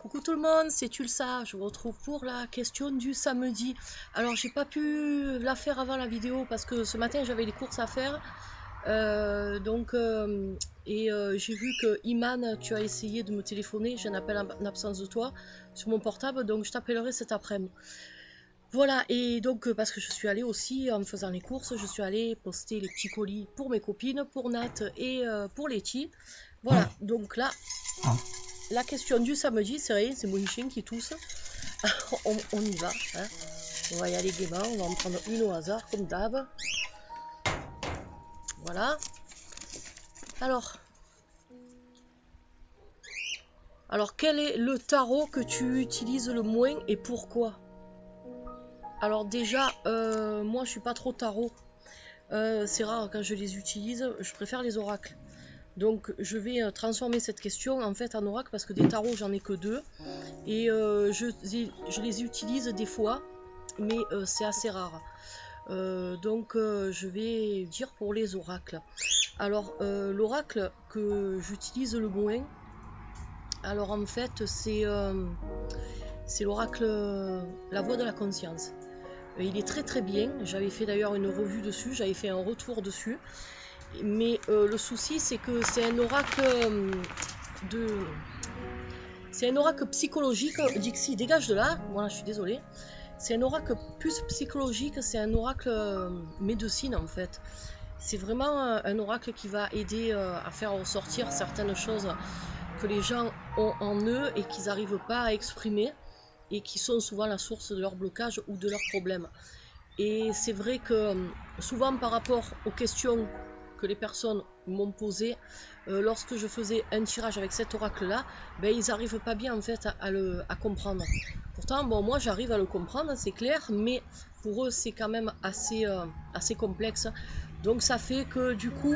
Coucou tout le monde, c'est Tulsa, je vous retrouve pour la question du samedi. Alors j'ai pas pu la faire avant la vidéo parce que ce matin j'avais des courses à faire. J'ai vu que Iman, tu as essayé de me téléphoner, j'ai un appel en absence de toi sur mon portable, donc je t'appellerai cet après-midi. Voilà, et donc parce que je suis allée aussi, en faisant les courses, je suis allée poster les petits colis pour mes copines, pour Nat et pour Letty. Voilà, donc là, la question du samedi, c'est rien, c'est mon chien qui tousse. on y va, hein. On va y aller gaiement, on va en prendre une au hasard, comme d'hab. Voilà. Alors, quel est le tarot que tu utilises le moins et pourquoi? Alors déjà, moi je suis pas trop tarot. C'est rare quand je les utilise, je préfère les oracles. Donc je vais transformer cette question en fait en oracle parce que des tarots j'en ai que deux. Et je les utilise des fois, mais c'est assez rare. Je vais dire pour les oracles. Alors l'oracle que j'utilise le moins, alors en fait c'est l'oracle La Voix de la Conscience. Il est très très bien, j'avais fait d'ailleurs une revue dessus, j'avais fait un retour dessus. Mais le souci c'est que c'est un oracle c'est un oracle psychologique. Dixie, dégage de là, voilà, je suis désolée. C'est un oracle plus psychologique, c'est un oracle médecine en fait. C'est vraiment un oracle qui va aider à faire ressortir certaines choses que les gens ont en eux et qu'ils n'arrivent pas à exprimer et qui sont souvent la source de leur blocage ou de leurs problèmes. Et c'est vrai que souvent par rapport aux questions que les personnes m'ont posées, lorsque je faisais un tirage avec cet oracle là, ben, ils n'arrivent pas bien en fait à comprendre. Pourtant bon, moi j'arrive à le comprendre, c'est clair, mais pour eux c'est quand même assez complexe. Donc ça fait que du coup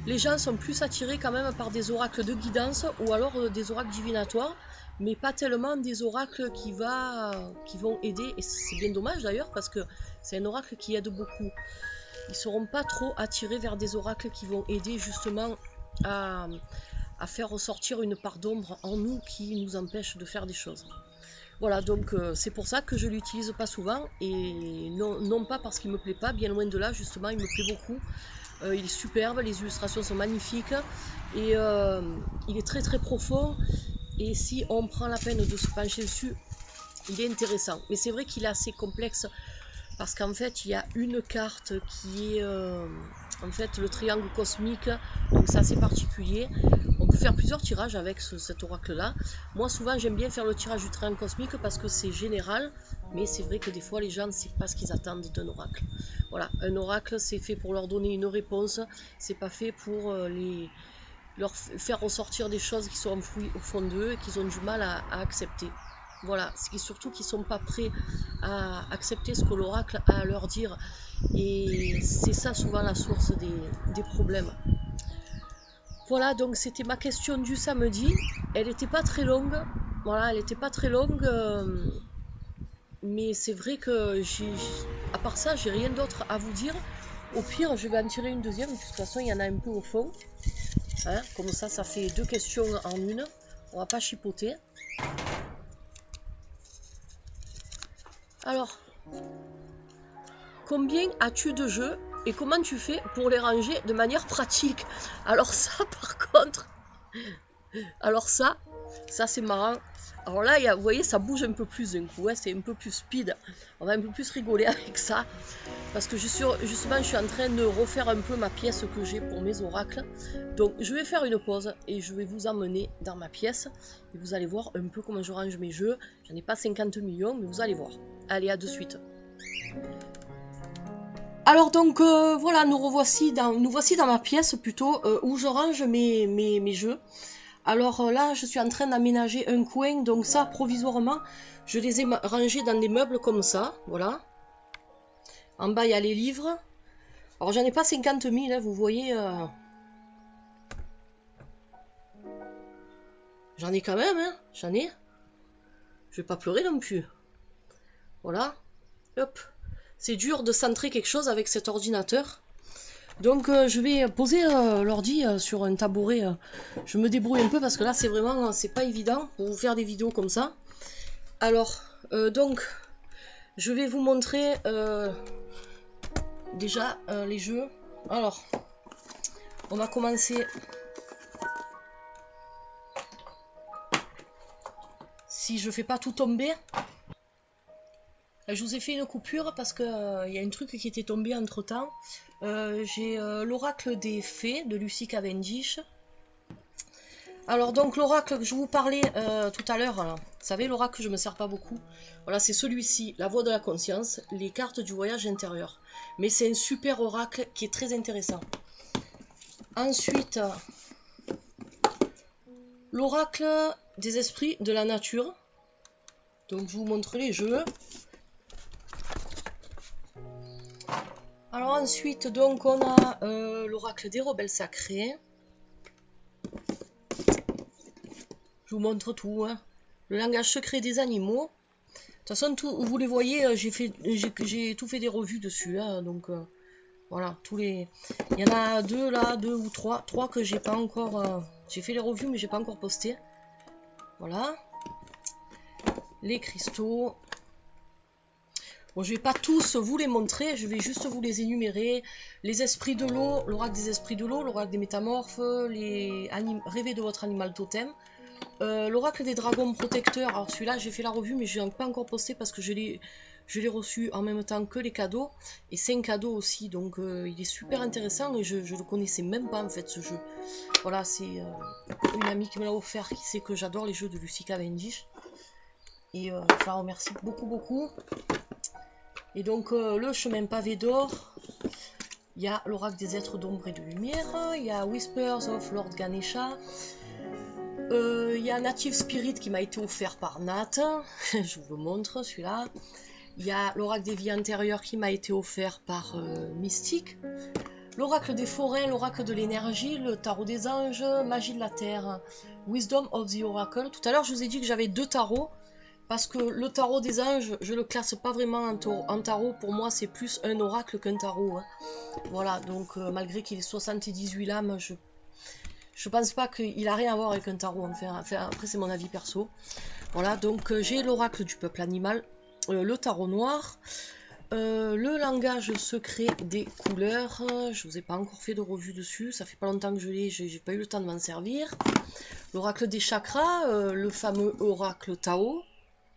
les gens sont plus attirés quand même par des oracles de guidance ou alors des oracles divinatoires, mais pas tellement des oracles qui vont aider. Et c'est bien dommage d'ailleurs parce que c'est un oracle qui aide beaucoup. Ils ne seront pas trop attirés vers des oracles qui vont aider justement à faire ressortir une part d'ombre en nous qui nous empêche de faire des choses. Voilà, donc c'est pour ça que je ne l'utilise pas souvent, et non pas parce qu'il me plaît pas, bien loin de là, justement, il me plaît beaucoup. Il est superbe, les illustrations sont magnifiques, et il est très très profond, et si on prend la peine de se pencher dessus, il est intéressant. Mais c'est vrai qu'il est assez complexe, parce qu'en fait, il y a une carte qui est en fait le triangle cosmique, donc c'est assez particulier. On peut faire plusieurs tirages avec cet oracle-là. Moi, souvent, j'aime bien faire le tirage du triangle cosmique parce que c'est général, mais c'est vrai que des fois, les gens ne savent pas ce qu'ils attendent d'un oracle. Voilà, un oracle, c'est fait pour leur donner une réponse, c'est pas fait pour leur faire ressortir des choses qui sont enfouies au fond d'eux et qu'ils ont du mal à accepter. Voilà, c'est surtout qu'ils ne sont pas prêts à accepter ce que l'oracle a à leur dire. Et c'est ça souvent la source des problèmes. Voilà, donc c'était ma question du samedi. Elle n'était pas très longue. Voilà, elle n'était pas très longue. Mais c'est vrai que à part ça, j'ai rien d'autre à vous dire. Au pire, je vais en tirer une deuxième. De toute façon, il y en a un peu au fond. Hein, comme ça fait deux questions en une. On va pas chipoter. Alors, combien as-tu de jeux et comment tu fais pour les ranger de manière pratique? Alors ça, par contre, ça c'est marrant. Alors là, vous voyez, ça bouge un peu plus d'un coup, hein, c'est un peu plus speed. On va un peu plus rigoler avec ça. Parce que justement, je suis en train de refaire un peu ma pièce que j'ai pour mes oracles. Donc, je vais faire une pause et je vais vous emmener dans ma pièce. Et vous allez voir un peu comment je range mes jeux. J'en ai pas 50 millions, mais vous allez voir. Allez, à de suite. Alors donc, voilà, nous voici dans ma pièce plutôt, où je range mes jeux. Alors là, je suis en train d'aménager un coin, donc ça, provisoirement, je les ai rangés dans des meubles comme ça, voilà. En bas, il y a les livres. Alors, j'en ai pas 50 000, hein, vous voyez. J'en ai quand même, hein, j'en ai. Je vais pas pleurer non plus. Voilà. Hop. C'est dur de centrer quelque chose avec cet ordinateur. Donc je vais poser l'ordi sur un tabouret. Je me débrouille un peu parce que là c'est vraiment c'est pas évident pour vous faire des vidéos comme ça. Alors donc je vais vous montrer déjà les jeux. Alors on va commencer. Si je fais pas tout tomber. Je vous ai fait une coupure parce que y a un truc qui était tombé entre temps. J'ai l'oracle des fées de Lucy Cavendish. Alors donc l'oracle que je vous parlais tout à l'heure, vous savez l'oracle je me sers pas beaucoup. Voilà c'est celui-ci, la voix de la conscience, les cartes du voyage intérieur. Mais c'est un super oracle qui est très intéressant. Ensuite, l'oracle des esprits de la nature. Donc je vous montre les jeux. Alors ensuite, donc on a l'oracle des rebelles sacrés. Je vous montre tout. Hein. Le langage secret des animaux. De toute façon, vous les voyez, j'ai tout fait des revues dessus. Hein, donc voilà, tous les. Il y en a deux là, deux ou trois que j'ai pas encore. J'ai fait les revues, mais j'ai pas encore posté. Voilà. Les cristaux. Bon, je vais pas tous vous les montrer, je vais juste vous les énumérer. Les esprits de l'eau, l'oracle des esprits de l'eau, l'oracle des métamorphes, rêvez de votre animal totem. L'oracle des dragons protecteurs, alors celui-là j'ai fait la revue mais je l'ai pas encore posté parce que je l'ai reçu en même temps que les cadeaux. Et c'est un cadeau aussi, donc il est super intéressant et je le connaissais même pas en fait ce jeu. Voilà, c'est une amie qui me l'a offert qui sait que j'adore les jeux de Lucy Cavendish. Et je la remercie beaucoup. Et donc le chemin pavé d'or, il y a l'oracle des êtres d'ombre et de lumière, il y a Whispers of Lord Ganesha, il y a Native Spirit qui m'a été offert par Nat, je vous le montre celui-là, il y a l'oracle des vies antérieures qui m'a été offert par Mystique, l'oracle des forains, l'oracle de l'énergie, le tarot des anges, magie de la terre, Wisdom of the Oracle. Tout à l'heure je vous ai dit que j'avais deux tarots. Parce que le tarot des anges, je le classe pas vraiment en tarot. Pour moi, c'est plus un oracle qu'un tarot. Hein. Voilà, donc malgré qu'il ait 78 lames, je pense pas qu'il a rien à voir avec un tarot. Enfin après, c'est mon avis perso. Voilà, donc j'ai l'oracle du peuple animal, le tarot noir, le langage secret des couleurs. Je vous ai pas encore fait de revue dessus. Ça fait pas longtemps que je l'ai, j'ai pas eu le temps de m'en servir. L'oracle des chakras, le fameux oracle Tao.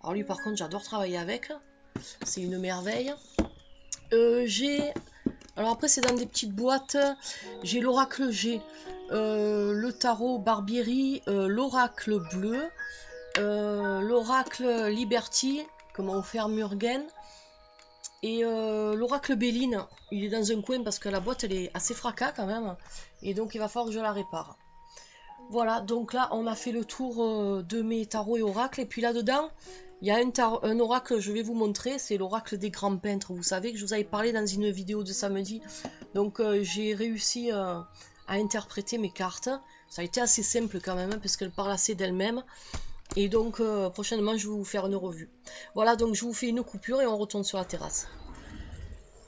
Alors lui par contre j'adore travailler avec, c'est une merveille. Alors après c'est dans des petites boîtes, j'ai l'oracle G, le tarot Barbieri, l'oracle bleu, l'oracle Liberty, que m'a offert Murgen, et l'oracle Béline, il est dans un coin parce que la boîte elle est assez fracas quand même, et donc il va falloir que je la répare. Voilà, donc là on a fait le tour de mes tarots et oracles, et puis là-dedans, il y a un oracle que je vais vous montrer, c'est l'oracle des grands peintres. Vous savez que je vous avais parlé dans une vidéo de samedi. Donc j'ai réussi à interpréter mes cartes. Ça a été assez simple quand même, parce qu'elles parlent assez d'elles-mêmes. Et donc prochainement je vais vous faire une revue. Voilà, donc je vous fais une coupure et on retourne sur la terrasse.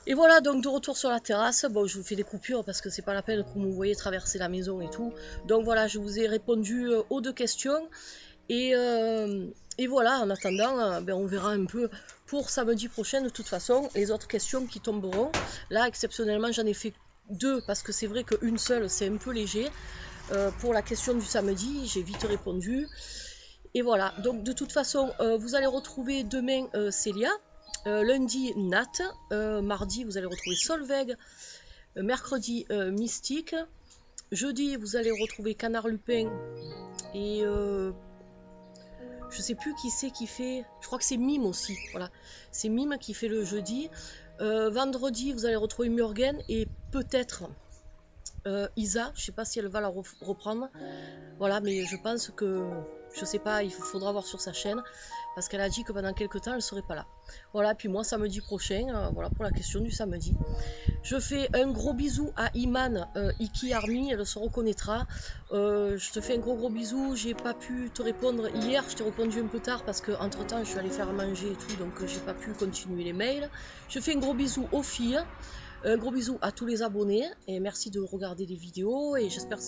Et voilà, donc de retour sur la terrasse. Bon, je vous fais des coupures parce que c'est pas la peine que vous me voyez traverser la maison et tout. Donc voilà, je vous ai répondu aux deux questions. Et voilà, en attendant, on verra un peu pour samedi prochain de toute façon les autres questions qui tomberont. Là, exceptionnellement, j'en ai fait deux parce que c'est vrai qu'une seule, c'est un peu léger. Pour la question du samedi, j'ai vite répondu. Et voilà, donc de toute façon, vous allez retrouver demain Célia, lundi Nat, mardi vous allez retrouver Solveig, mercredi Mystique, jeudi vous allez retrouver Canard Lupin et... je sais plus qui c'est qui fait, je crois que c'est Mime aussi, voilà, c'est Mime qui fait le jeudi. Vendredi vous allez retrouver Murgen et peut-être Isa, je sais pas si elle va la reprendre, voilà, mais je pense que, je sais pas, il faudra voir sur sa chaîne, parce qu'elle a dit que pendant quelques temps elle serait pas là. Voilà, puis moi samedi prochain, voilà pour la question du samedi. Je fais un gros bisou à Iman, Iki Army, elle se reconnaîtra. Je te fais un gros bisou, j'ai pas pu te répondre hier, je t'ai répondu un peu tard parce que entre temps je suis allée faire à manger et tout, donc j'ai pas pu continuer les mails. Je fais un gros bisou aux filles. Un gros bisou à tous les abonnés et merci de regarder les vidéos et j'espère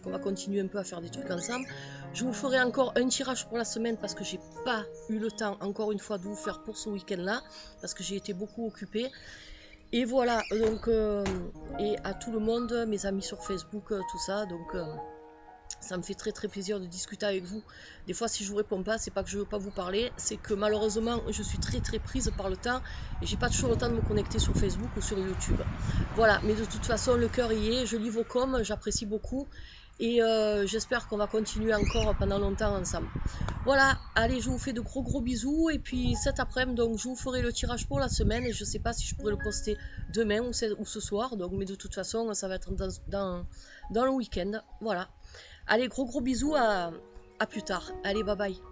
qu'on va continuer un peu à faire des trucs ensemble. Je vous ferai encore un tirage pour la semaine parce que j'ai pas eu le temps encore une fois de vous faire pour ce week-end là parce que j'ai été beaucoup occupée. Et voilà, donc et à tout le monde, mes amis sur Facebook, tout ça, donc ça me fait très très plaisir de discuter avec vous. Des fois si je vous réponds pas, c'est pas que je veux pas vous parler, c'est que malheureusement je suis très très prise par le temps et j'ai pas toujours le temps de me connecter sur Facebook ou sur YouTube. Voilà, mais de toute façon le cœur y est, je lis vos coms, j'apprécie beaucoup et j'espère qu'on va continuer encore pendant longtemps ensemble. Voilà, allez, je vous fais de gros bisous et puis cet après-midi donc je vous ferai le tirage pour la semaine et je sais pas si je pourrai le poster demain ou ce soir, donc mais de toute façon ça va être dans le week-end. Voilà. Allez, gros bisous, à plus tard. Allez, bye bye.